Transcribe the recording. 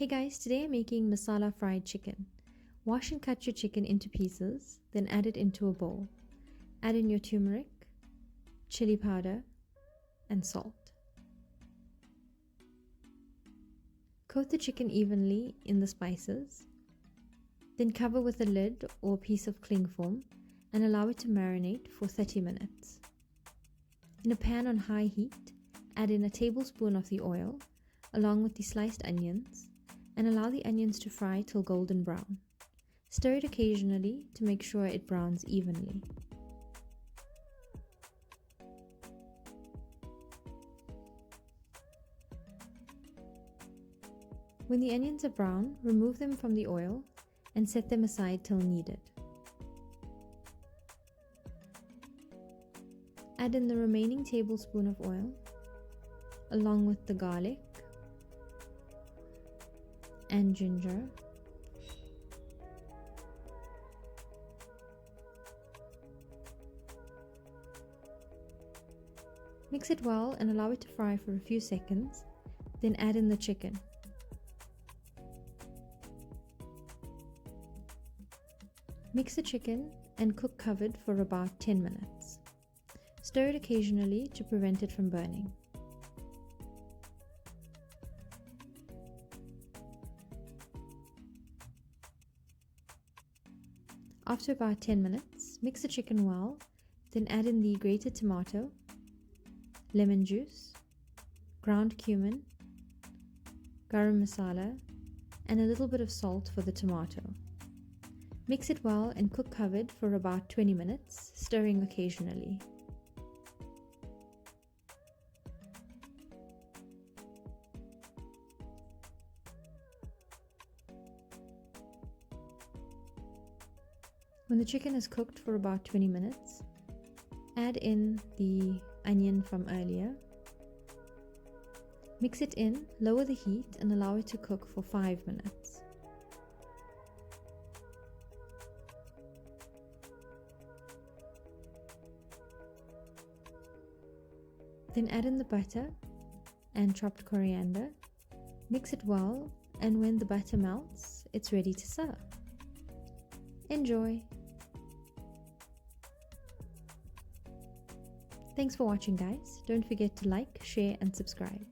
Hey guys, today I'm making masala fried chicken. Wash and cut your chicken into pieces, then add it into a bowl. Add in your turmeric, chili powder, and salt. Coat the chicken evenly in the spices, then cover with a lid or a piece of cling film and allow it to marinate for 30 minutes. In a pan on high heat, add in a tablespoon of the oil along with the sliced onions and allow the onions to fry till golden brown. Stir it occasionally to make sure it browns evenly. When the onions are brown, remove them from the oil and set them aside till needed. Add in the remaining tablespoon of oil along with the garlic and ginger, mix it well and allow it to fry for a few seconds, then add in the chicken. Mix the chicken and cook covered for about 10 minutes. Stir it occasionally to prevent it from burning. After about 10 minutes, mix the chicken well, then add in the grated tomato, lemon juice, ground cumin, garam masala, and a little bit of salt for the tomato. Mix it well and cook covered for about 20 minutes, stirring occasionally. When the chicken is cooked for about 20 minutes, add in the onion from earlier. Mix it in, lower the heat, and allow it to cook for 5 minutes. Then add in the butter and chopped coriander. Mix it well, and when the butter melts, it's ready to serve. Enjoy! Thanks for watching, guys. Don't forget to like, share, and subscribe.